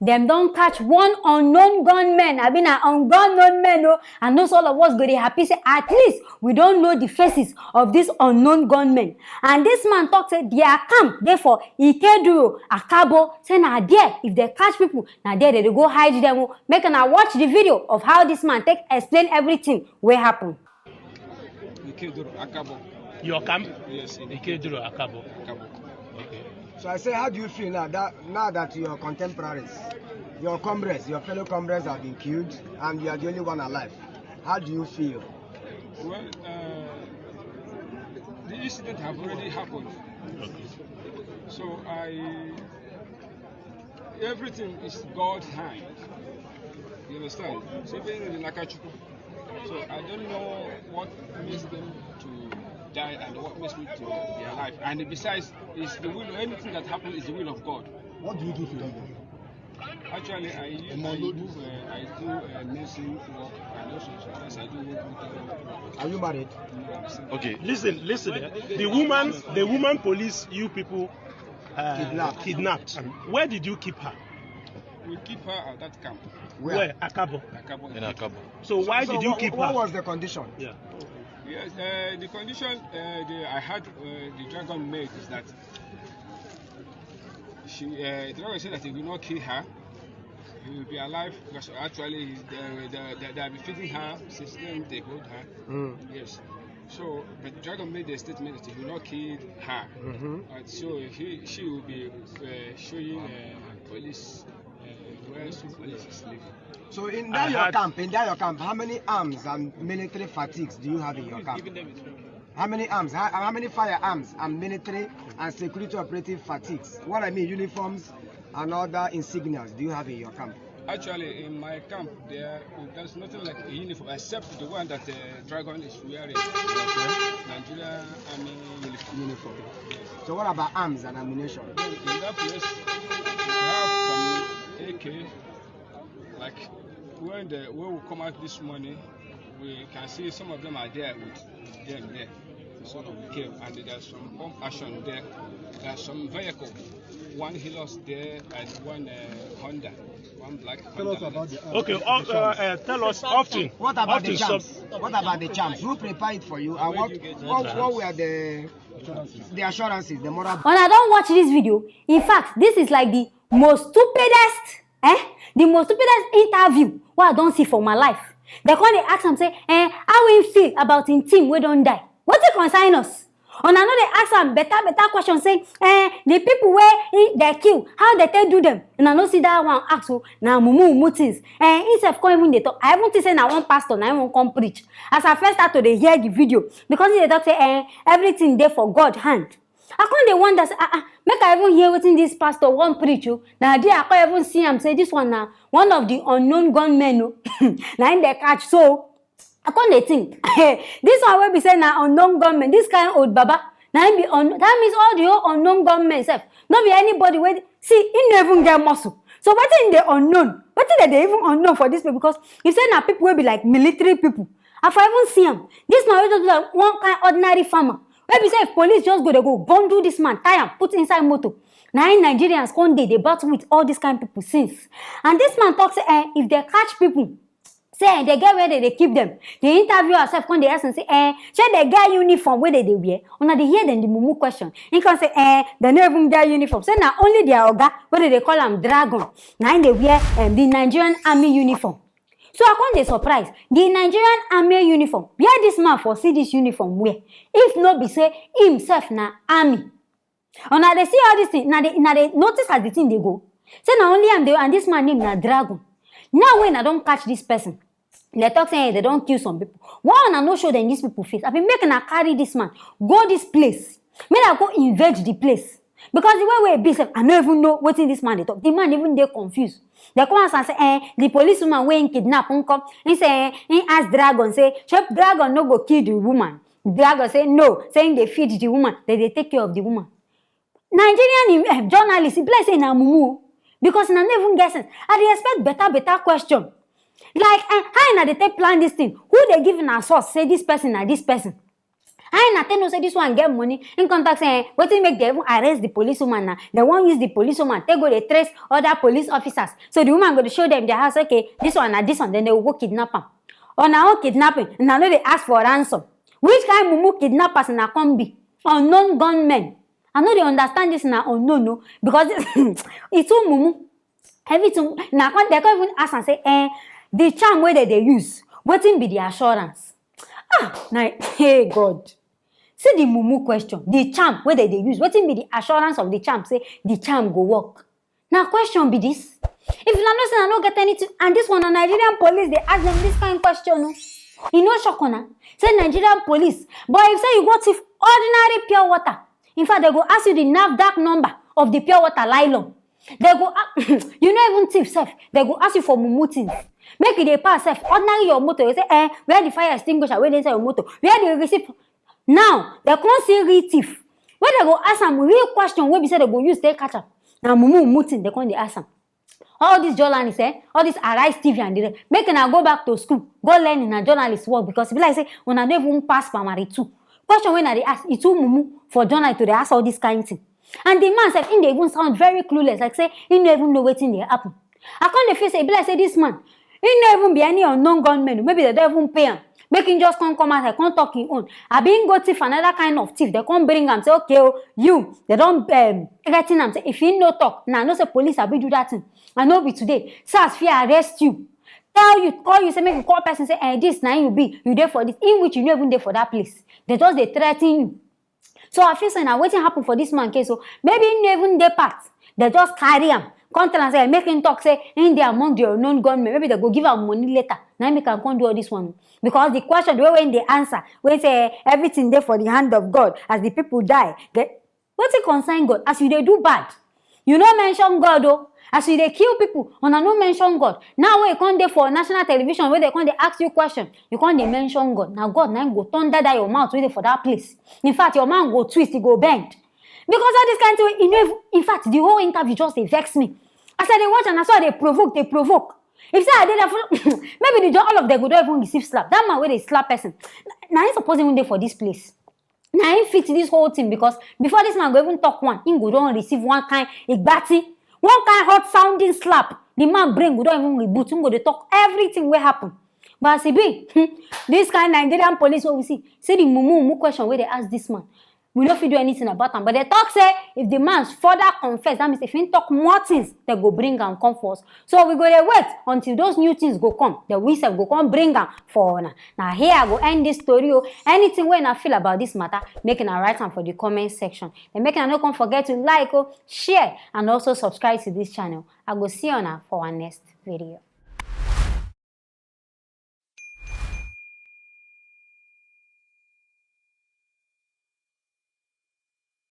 Them don't catch one unknown gunman. I mean, an unknown man, no. And those all of us go, they happy, say, at least we don't know the faces of this unknown gunmen. And this man talks, say, their camp, therefore, Ikeduro, Akabo, say, now there, if they catch people, now there, they go hide them. Make and I watch the video of how this man explain everything what happened. Ikeduro, Akabo. Your camp? Yes, in Ikeduro, Akabo. Akabo. Okay. So I say, how do you feel now that your contemporaries, your comrades, your fellow comrades have been killed and you are the only one alive? How do you feel? Well, the incident have already happened. Okay. So everything is God's hand. You understand? So even in Nakachuku. So I don't know what makes them to die and what makes me to be alive. And besides, it's the will. Anything that happens is the will of God. What do you do for them? Actually, I do nursing work and also sometimes I do work. Are you married? Okay. Listen. The woman police you people kidnapped. Where did you keep her? We keep her at that camp. Where? Akabo. Akabo. In Akabo. So why did you keep her? What was the condition? Yeah. Yes, the condition I had the dragon made is that the dragon said that he will not kill her. He will be alive because actually they have been feeding her since then they hold her. Yes. So, but the dragon made a statement that he will not kill her. And so she will be showing police where some police is living. So in your camp, how many arms and military fatigues do you have in your camp? How many arms? How many firearms and military and security operative fatigues? What I mean, uniforms and other insignias do you have in your camp? Actually, in my camp, there's nothing like a uniform except the one that the dragon is wearing. Nigerian army uniform. So what about arms and ammunition? In that place, we have some AK. Like when we come out this morning, we can see some of them are there with them there. So we came and there's some pump action there. There's some vehicle. One Hilux there and one Honda. One black Honda. Tell us about the arms. Okay, tell us often. What about the champs? What about the champs? Who prepared it for you? And what were the assurances, the moral? When I don't watch this video, in fact, this is like the most stupidest, the most stupidest interview what I don't see for my life. They come they ask him say, how will you feel about in team we don't die? What it concern us? And I know they ask them better question say, the people where they kill, how they do them? And I know see that one ask so now mumu things. Instead of coming they talk, I haven't say now one pastor now I won't come preach. As I first start to hear the video, because they talk say everything there for God hand. I can't the one that make I even hear what in this pastor one preach you. Now there I can't even see him say this one now one of the unknown gunmen now in the catch. So I can't think this one will be saying now unknown gunmen. This kind of old baba now be that means all the unknown gunmen self. Not be anybody where see he never even get muscle. So what in the unknown? What in they even unknown for this people? Because you say now people will be like military people. If I even see him, this man will just be like one kind ordinary farmer. Maybe say if police just go, they go bundle this man, tie him, put inside motor. Now in Nigerians, one day they battle with all these kind of people since. And this man talks, if they catch people, say they get where they keep them. They interview herself when they ask and say, should they get uniform where they wear? When they hear them the mumu question, he can say, they never even get uniform. Say now only their oga, whether they call them dragon. Now they wear the Nigerian army uniform. So I can't be surprised. The Nigerian army uniform, where this man for see this uniform wear? If not be say himself na army. And now they see all this thing, now they notice as the thing they go. Say now only am they and this man name na dragon. Now when I don't catch this person, they talk saying they don't kill some people. Why I no show them these people face? I been making a carry this man, go this place. May I go invade the place. Because the way we be, I don't even know what in this man they talk. The man even they confused. They come and say, the policewoman when kidnap come. He say, he ask dragon say, chop dragon no go kill the woman. Dragon say no, saying they feed the woman, they take care of the woman. Nigerian journalists, he play say na mumu because na never even get sense. I dey expect better question. Like how na they take plan this thing? Who they giving a source? Say this person na this person. I na tell no say this one get money. In contact say, wetin make them even arrest the policewoman now? They won't use the policewoman. They go they trace other police officers. So the woman go to show them their house. Okay, this one and this one. Then they will go kidnap them. Or now kidnapping. Now they ask for ransom. Which kind of mumu kidnappers na come be? Unknown gunmen. I know they understand this now unknown no because it's too mumu. Everything now they can't even ask and say, the charm where they use. Wetin be the assurance? Now, hey God. See the mumu question. The charm where they use. Wetin be the assurance of the charm? Say the charm go work. Now question be this. If you not say I don't get anything, and this one a Nigerian police, they ask them this kind of question. No? You know shock on say Nigerian police. But if say you go to ordinary pure water, in fact they go ask you the NAFDAC number of the pure water nylon. They go you know even thief self, they go ask you for mumu things. Make it a pass self. Ordinary your motor, you say, where the fire extinguisher, where inside your motor, where the receipt. Now they can't see real thief. When they go ask them real question, where we say they go use they catch up. Now mumu thing, they can't ask them. All these journalists, all this Arise TV and the make I go back to school, go learn in a journalist work because if like say when I never even pass primary 2. Question when they ask, it's too mumu for journalists to they ask all this kind of thing. And the man said, they even sound very clueless, like say, he don't even know what's in there happen. I can't face it, be like say this man, he don't even be any unknown gunman, maybe they don't even pay him. Make him just come out, I can't talk his own. I been go thief another kind of thief. They can't bring him say, okay, oh, you. They don't get in and say, if he no talk, now no say police I be do that thing. I know be today. SARS fear arrest you. Tell you, call you, say make you call person say, this now you be, you there for this, in which you never even there for that place. They just they threaten you. So I feel saying now waiting happen for this man case. So maybe he never even there part. They just carry him. Come tell and say, make him talk, say, in there among the unknown gunmen, maybe they go give him money later. Now we can come do all this one. Because the question, the way when they answer, when say everything there for the hand of God, as the people die, what's it concern God? As you they do bad, you don't mention God, though. As you they kill people, and I don't mention God. Now when you come there for national television, where they come they ask you question, you can't they mention God. Now God now go thunder that your mouth waiting for that place. In fact, your mouth go twist, it go bend. Because all this kind of thing, in fact, the whole interview just they vex me. I said they watch and I saw they provoke. If say I did that, maybe all of them would not even receive slap. That man where they slap person. Now he's supposed even there for this place. Now he fit this whole thing because before this man go even talk one, he go don't receive one kind igbati, one kind hot sounding slap. The man brain go don't even reboot. He go they talk everything will happen. But as he be, this kind of Nigerian police what we see the mumu question where they ask this man. We don't do anything about them. But they talk say if the man further confess, that means if he talk more things, they go bring and come for us. So we go there wait until those new things go come. The whistle go come bring them for now. Now here I go end this story. Anything when I feel about this matter, making a write down for the comment section. And making no don't forget to like, share, and also subscribe to this channel. I go see you now for our next video.